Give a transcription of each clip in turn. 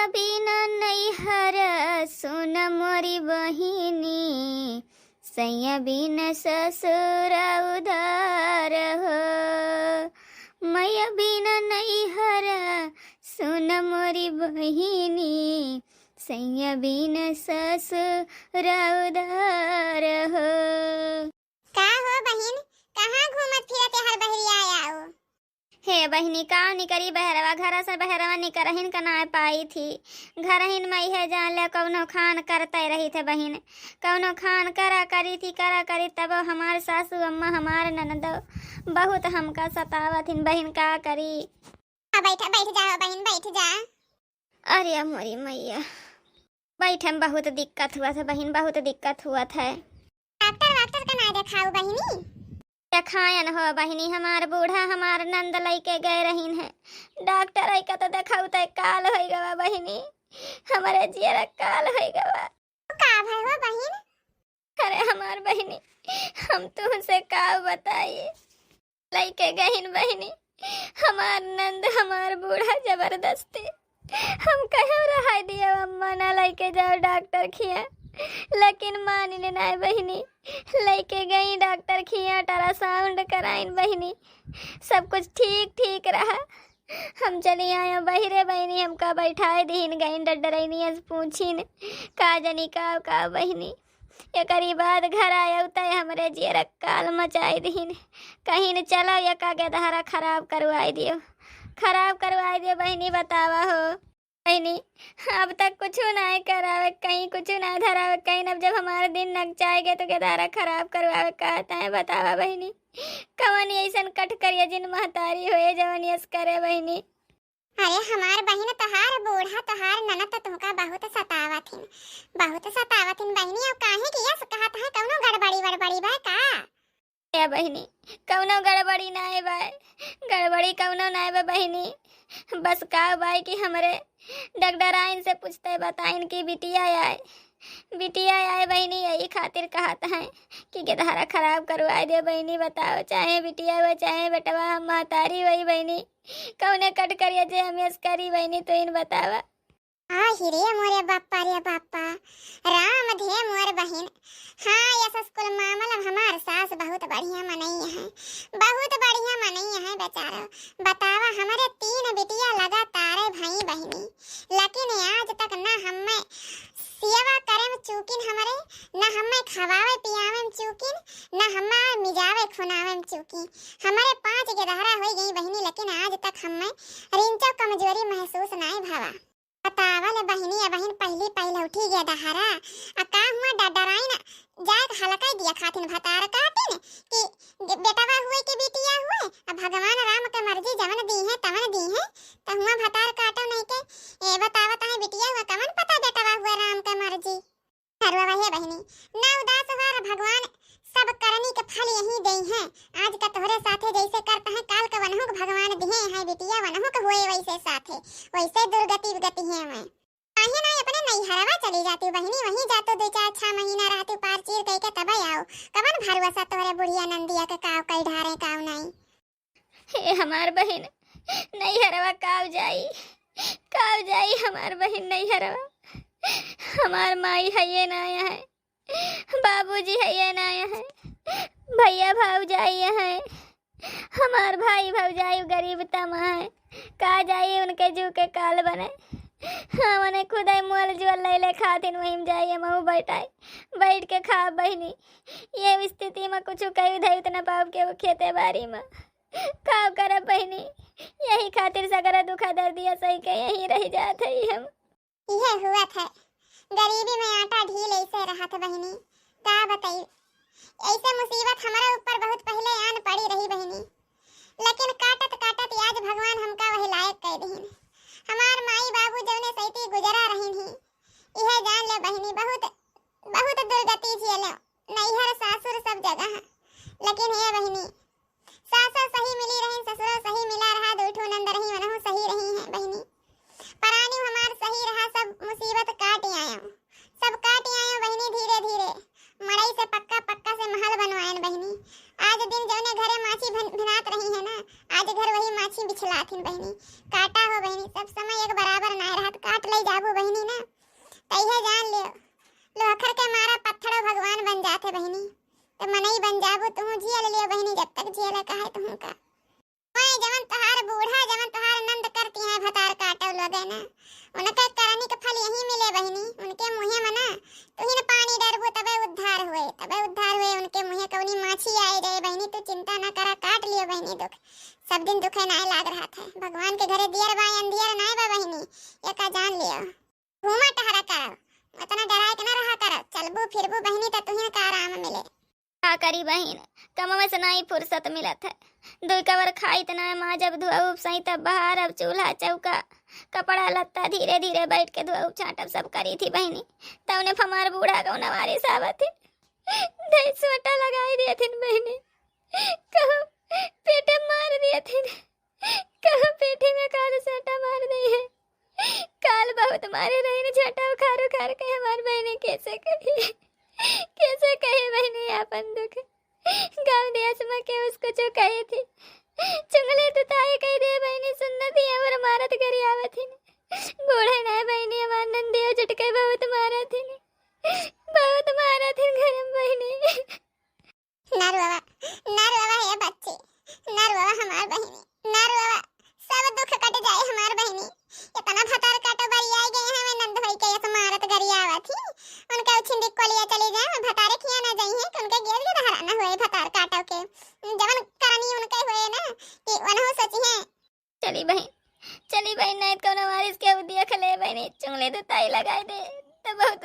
बिन नैहर सुन मोरी बहिनी, सैया बिन ससुर उधार हो। मैया बिन नैहर सुन मोरी बहिनी, सैया बिन ससुर उधार हो। का हो बहिन, कहाँ घूमत फिरत हर बहरिया आओ? हे बहिनी का निकरी बहरवा, घर से बहरवा निकरहिन कनाए पाई थी। घरहिन में है जान ले कौनो खान करते रही थे बहिन, कौनो खान करा करी तब हमार सासू अम्मा हमार ननदो बहुत हमका सतावथिन बहिन, का करी। बैठ जाओ बहिन, बैठ जा। अरे मोरी मैया, बैठे में बहुत दिक्कत हुआ था बहिन, बहुत दिक्कत हुआ था। डॉक्टर का ना दिखाओ बहिनी? देखायन हो बहिनी, हमार बूढ़ा हमार नंद लइके गए रहीन है डॉक्टर आई का तो देखाऊ तो काल हो गवा बहिनी, हमारे जियरा काल हो गवा। का भय हो बहिन? अरे हमार बहिनी, हम तुमसे का बताइए, लइके गहीन बहिनी हमार नंद हमार बूढ़ा जबरदस्ती हम कहो रहा दिया अम्मा ना लइके जाओ डॉक्टर खिया, लेकिन मान लेना बहिनी। लेके गई डॉक्टर खिया, अल्ट्रासाउंड कराइन बहिनी, सब कुछ ठीक रहा। हम चली आए बहिरे बहिनी, हमका बैठाए दीन गई डरनी पूछीन का जनी का बहिनी। एकरी बाद घर आयो तय हमरे जियर काल मचाई दीन, कहीं न चलो या कागे धारा खराब करवाई दियो बहिनी। बतावा हो बहिनी, अब तक कुछ ना करावे, कहीं कुछ ना धरावे, कहीं अब जब हमारे दिन नक जाएगे तो केदारा खराब करवावे कहता है। बतावा बहिनी, कवन ऐसन कट करिए जिन महतारी होए जवन यस करे बहिनी। अरे हमार बहिन तहार बूढ़ा तहार ननद तुमका बहुत सतावथिन बहिनी। अब काहे कि यस कहत है कौनो गड़बड़ी बा का? या बहिनी कौनो गड़बड़ी ना है बा, गड़बड़ी कौनो ना है बहिनी। बस का बाई कि हमरे डॉक्टर आइन से पूछते बताइन कि बिटिया आए बहिनी, यही खातिर कहता है कि गेधारा खराब करवा दे बहिनी। बताओ, चाहे बिटिया हो चाहे बेटवा, हम महतारी वही बहिनी, कौने कट करिए जे हमें करी बहिनी, तो इन बतावा। हिरे मोरे बाप्पा रे बाप्पा, राम धे मोर बहिन। हाँ यस स्कूल मामला हमार सास बहुत बढ़िया मनई है बेचारा। बतावा हमारे 3 बिटिया लगातार भाई बहिनी, लेकिन आज तक ना हमें सेवा करे में चूकिन, हमारे ना हमें खवावे पियावे में चूकिन, ना हमें मिजावे खुनावे में चूकिन। हमारे 5 के दहरा हो गई बहिनी, लेकिन आज तक हमें रिंचो कमजोरी महसूस नहीं भावा। बतावल बहिनी, या बहिन पहले उठी गया दहरा का हुआ डराइन जात हलका दिया खातिन भतार काटिन कि बेटावा हुए कि बिटिया हुए, अब भगवान राम के मर्जी जवन दी है तवन दी है, त हुआ भतार काटो नहीं के। ए बतावत है बिटिया हुआ, कवन पता बेटावा हुआ राम के मर्जी। हरवा है बहिनी, ना उदास हुआ, भगवान सब करनी के फल यही दे हैं। आज का तोहरे साथे जैसे करता है काल का वनहु भगवान दिए है बिटिया, वनहु के हुए वैसे साथे वैसे दुर्गति है। मैं काहे ना अपने नैहरवा चली जाती बहिनी, वहीं जातो 2-4 महीना रहती, पार चीर कई के तब आओ। कवन भरवसा तोहरे बुढ़िया नंदिया के काव कई ढारे काव नहीं। हे हमार बहिन नैहरवा काव जाई हमार बहिन नैहरवा। हमार माई है ना है, बाबूजी है ना है, भैया भौजाई है, हमार भाई भौजाई गरीब तमा है, का जाइए उनके जू के काल बने। हाँ मने खुद मोल जुअल ले खातिन वहीं जाइए महू बैठ के खा बहिनी। ये स्थिति में कुछ कही धई उतना पाप के वो खेते बारी में खाव कर बहिनी, यही खातिर सगरा दुखा दर्दिया सही के यही रह जात है हम। यह हुआ था गरीबी में आटा ढील ऐसे रहा था बहिनी, का बताई। ऐसे मुसीबत हमारे ऊपर बहुत पहले आन पड़ी रही बहिनी, लेकिन काटत आज भगवान हमका वही लायक कह दीन। हमार माई बाबू जौने सैती गुजरा रही ही, यह जान ले बहिनी बहुत दुर्गति झेले, नैहर सासुर सब जगह है, लेकिन हे बहिनी सासुर सही मिली रही, ससुर सही मिला रहा, दूठो नंद रही वनहु सही रही है बहिनी। परानी हमार सही रहा, सब मुसीबत काट आयो बहिनी। धीरे मड़ई से पक्का से महल बनवाएन बहिनी। आज दिन जौने घरे माछी भिनात रही है ना, आज घर वही माछी बिछलाथिन बहिनी। काटा हो बहिनी, सब समय एक लगे ना उनके करनी के फल यही मिले बहनी उनके मुँहे मना तू ही न पानी डरबो तबे उद्धार हुए उनके मुँहे कौनी माछी आई रहे बहनी तू चिंता न करा काट लियो बहनी दुख सब दिन दुखे नाय लाग रहा था भगवान के घरे दियर बाई अंधियर नाय बा बहनी ये का जान लियो घूमा टहरा करो इतना डराए के न रहा करो चलबू फिरबू बहनी त तुही का आराम मिले का करी बहन कमवा से नहीं फुर्सत मिलत है दो कवर खाई तना माँ जब धुआ सही तब बाहर अब चूल्हा चौका कपड़ा लत्ता धीरे धीरे बैठ के धुआ छाटब सब करी थी बहनी तब ने हमार बूढ़ा गौ नवारी सावत दही सोटा लगाई दिए थे बहनी कहो पेटे मार दिए थे कहो पेटे में काल सोटा मार दी है काल बहुत मारे रही झटा खारो खार के हमार बहनी कैसे कहे बहनी अपन दुख गाँव देश में के उसको जो कही थी चुंगले तो ताई कही दे बहनी सुनना थी और मारत करी आवत थी बूढ़े ना बहनी हमार नंदिया झटके बहुत मारा थी घर में बहनी नरवा है बच्चे नरवा हमार बहनी नरवा सब दुख कट जाए हमार बहनी इतना भतार काटो बरी आई गए हैं मैं नंद भाई के ये मारत करी आवत थी उनका छिंदी कोलिया चली जाए भतारे खिया ना जाई है कि उनके गेर के हराना हुए भतार काटो के जवन करनी उनके हुए ना कि वनहु सोची है चली बहन नहीं तो वारिस के उदिया खले बहनी चुंगले तो ताई लगाए दे तो बहुत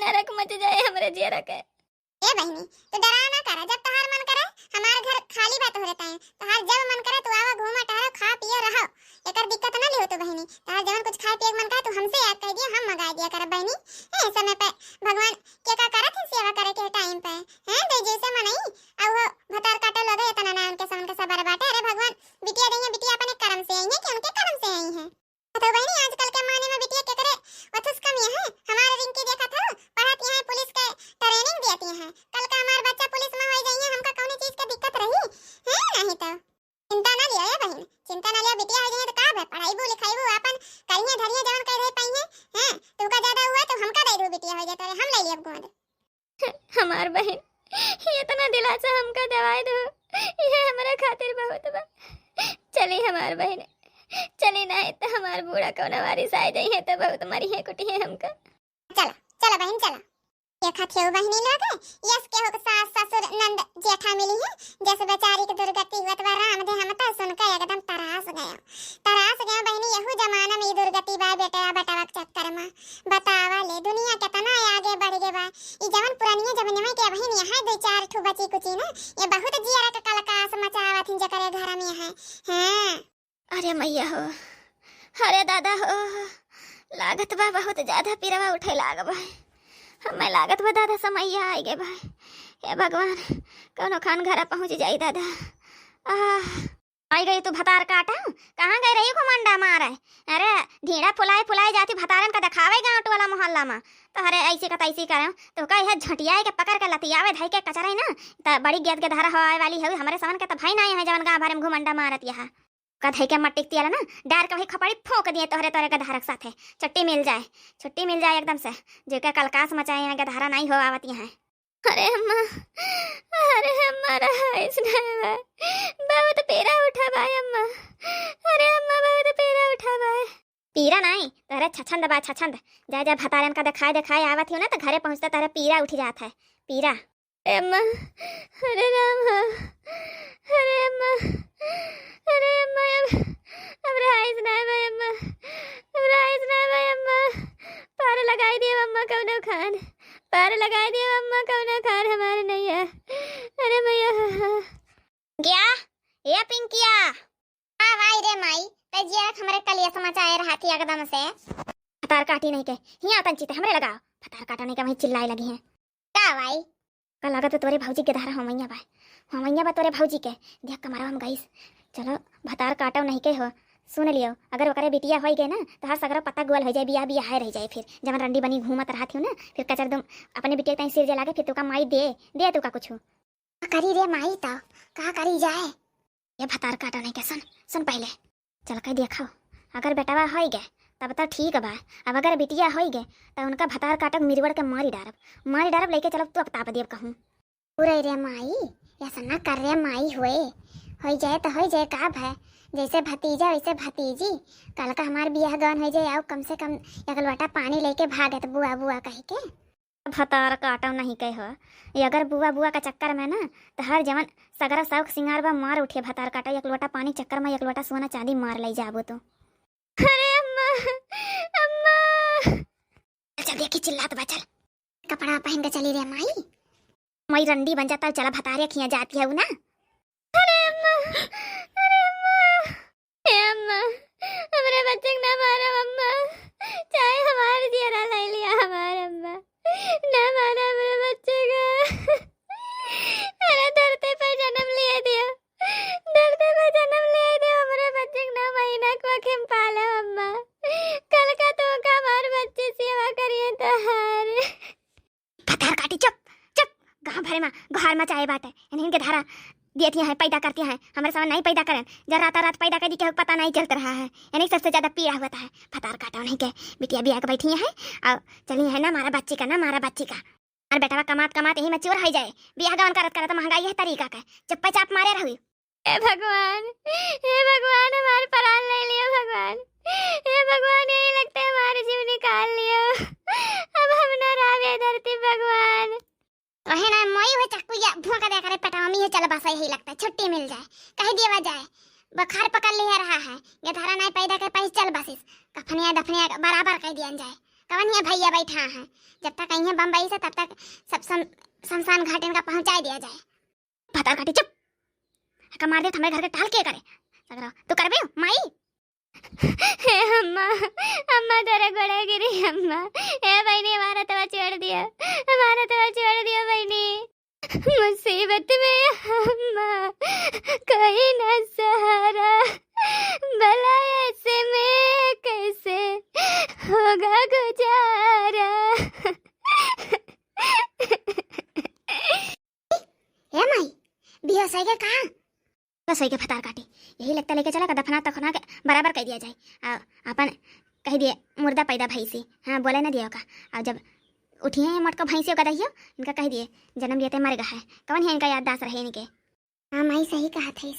नरक मच जाए हमरे जेरा के ए बहनी तो डरा ना करा जब तहार मन करे हमारा घर खाली बात हो रहता है तहार जब मन करे तो आवा घूमा टहरो खा पियो रहो एकर दिक्कत ना लियो तो बहनी तहार जवन कुछ खाए पिए मन करे तो हमसे याद कर दिया हम मंगा दिया कर बहनी ए समय पे भगवान के का करत है सेवा करे के टाइम पे हैं दे जैसे मनई अब वो भतार काटो लगे इतना ना उनके सब उनके सब बाटे अरे भगवान बिटिया देंगे बिटिया अपने कर्म से आई है कि उनके कर्म से आई है तो बहनी आजकल के माने में बिटिया के करे अथस कमी है हमारे रिंकी देखा था पढ़ाती है पुलिस के ट्रेनिंग देती है कल का हमारा बच्चा पुलिस में हो जाइए हमका कौन चीज का दिक्कत रही है नहीं तो चिंता ना लियो बहन चिंता ना लियो बिटिया हो जाइए तो का है पढ़ाईबू लिखाईबू अपन करिए धरिए जवन कह रहे पाई है हैं तुमका ज्यादा हुआ तो हमका दे दो बिटिया हो जाए तो हम ले लियो गोद हमार बहन इतना दिलासा हमका दवाई दो ये हमारा खातिर बहुत बा चली हमार बहन चली नहीं तो हमार बूढ़ा कौन वारिस आ जाई है तो बहुत मरी है कुटी है हमका चला चला बहन चला ये खाथियो बहनी लोग यस के हो सास ससुर नंद जेठा मिली है जैसे बेचारी की दुर्गति हुआ तो राम दे हम तो सुन के एकदम तरास गया बहनी यहू जमाना में दुर्गति बा बेटा बटावा के चक्कर में बतावा ले दुनिया कितना आगे बढ़ गए बा ई जवन पुरानी जमाने में के बहनी है दो चार ठो बची कुची ना ये बहुत जियारा का कलकास मचावा थी जकरे घर में है हां अरे मैया हो अरे दादा हो लागत बा बहुत ज्यादा पिरवा उठे लाग बा हमें लागत बा दादा समैया आई गे भाई हे भगवान कौनो खान घर पहुंच जाई दादा आई गई तू भतार काटा कहाँ गई रही घुमंडा मारे अरे ढीड़ा फुलाए जाती भतारन का दिखावे गाँव टोला मोहल्ला में तो अरे ऐसे का तैसे करे तो कहे झटियाए के पकड़ के लतियावे धई के कचरा ना तो बड़ी गेद के धारा होए वाली है हमारे सामान के तो भाई ना है जवन गाँव भर में घुमंडा मारत यहाँ कधई के मट्टी तियाला ना डार के वही खपड़ी फोक दिए तोहरे तोरे गधारक साथे छुट्टी मिल जाए एकदम से जो के कलकास मचाए यहाँ गधारा नहीं हो आवत यहाँ अरे अम्मा रहा इसने बहुत पीरा उठा भाई अम्मा अरे अम्मा बहुत पीरा उठा भाई पीरा नहीं तोरे छछंद बा छछंद जा भतारन का दिखाए आवत हो ना तो घरे पहुँचता तारा पीरा उठ जाता है पीरा अम्मा अरे राम अरे अम्मा अब राइस ना भाई अम्मा अब राइस ना भाई अम्मा पार लगाई दिए अम्मा कौनो खान पार लगाई दिए अम्मा कौनो खान हमारे नहीं है अरे मैया क्या ये पिंकिया हां भाई रे माई तजिया हमरे कलिया समाचार रहा थी एकदम से फतार काटी नहीं के हिया तंचिते हमरे लगाओ फतार काटा नहीं के वही चिल्लाए लगी हैं का भाई का लागत तोरे भौजी के धारा हमैया बा तोरे भौजी के देख कमारा हम गईस चलो भतार काटो नहीं के हो सुन लियो अगर ओकरे बिटिया हो गए ना तो हर सगरा पत्ता गोल हो जाए बिया हाय रह जाए फिर जब रंडी बनी घूमत रहा थी ना फिर कचर तुम अपने बिटिया तई सिर जला के फिर तुका माई दे तुका कुछ करी रे माई तो का करी जाए ये भतार काटो नहीं के सुन पहले चल के देखो अगर बेटावा हो गए तब तो ठीक बा अब अगर बिटिया हो गए तो उनका भतार काटक मिरवड़ के मारी डारब लेके चलो तू अब ताप देव कहूँ पूरे रे माई ऐसा ना कर रे माई हो जाए तो हो जाए का है जैसे भतीजा वैसे भतीजी। कल का हमार बियाह गवन हो जाए आओ कम से कम एक लोटा पानी लेके भागत बुआ बुआ कह के। भतार काटो नहीं कह हो, ये अगर बुआ बुआ का चक्कर में ना तो हर जवन सगरा शौक सिंगार बा मार उठे भतार काटो, एक लोटा पानी चक्कर में एक लोटा सोना चांदी मार ले जाबो तो। अरे अम्मा अम्मा, चल देखी चिल्लात बा, चल कपड़ा पहन के चली रे माई। मई रंडी बन जाता चला भतारे खिया जाती है ना। अरे अम्मा, अरे अम्मा, हे अम्मा हमारे बच्चे को ना मारो अम्मा, चाहे हमारे जियरा ले लिया हमारे अम्मा, ना मारा मेरे बच्चे का। अरे धरती पे जन्म लिए दिया, धरती पे जन्म लिए दिया, हमारे बच्चे को 9 महीना को खिम पाला अम्मा, कल का तो का हमारे बच्चे सेवा करिए तो हार। भतार काटी चुप चुप, गांव भरे में घर में चाहे बाटे इनके धारा देती है पैदा करती है, हमारे सामने नहीं पैदा करें, जब रात पैदा कर दी क्या पता नहीं चलता रहा है, यानी सबसे ज्यादा पीड़ा होता है। भतार काटा नहीं के बिटिया बिया के बैठी है और चली है ना मारा बच्ची का, ना मारा बच्ची का, और बेटा कमात कमात यही में चोर हो जाए, बियाह गवन करत करत महंगाई है तरीका का, चप्पा चाप मारे रही। हे भगवान, हे भगवान हमारे प्राण ले लियो भगवान, हे भगवान यही लगता है हमारे जीव निकाल लियो, अब हम न रहे धरती भगवान। कहे ना मई हो चक्कू या भूखा दे करे पटामी है, चल बस यही लगता है छुट्टी मिल जाए, कह दिया जाए बुखार पकड़ लिया रहा है, ये धारा नहीं पैदा कर पाई, चल बस कफनिया दफनिया बराबर कह दिया जाए, कवन ये भैया बैठा है, जब तक कहीं बम्बई से तब तक सब शमशान घाट इनका पहुंचा दिया जाए। भतार काटी चुप, मार दे हमारे घर के टाल के करे तो करबे माई। हे अम्मा, अम्मा तेरे गोड़े गिरी अम्मा, हे बहनी हमारा तवा छोड़ दिया, हमारा तवा छोड़ दिया बहनी, मुसीबत में अम्मा कोई न सहारा, भला ऐसे में कैसे होगा गुजारा। हे माई बिया सही के कहा तो सही के भतार काटी, यही लगता लेके चला का दफना तखना के बराबर कह दिया जाए, अपन कह दिए मुर्दा पैदा भैंसी, हाँ बोले ना दिया का, और जब उठी है मटको भैंसियों का दहियो इनका कह दिए जन्म दिए थे मर गया है, कौन है इनका याददाश्त रहे इनके। हाँ माई सही कहा था,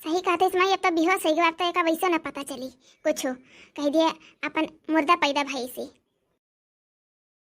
सही कहा था माई, अब तो बिहा सही बात तो एक वैसे ना पता चली कुछ, कह दिए अपन मुर्दा पैदा भैंसी।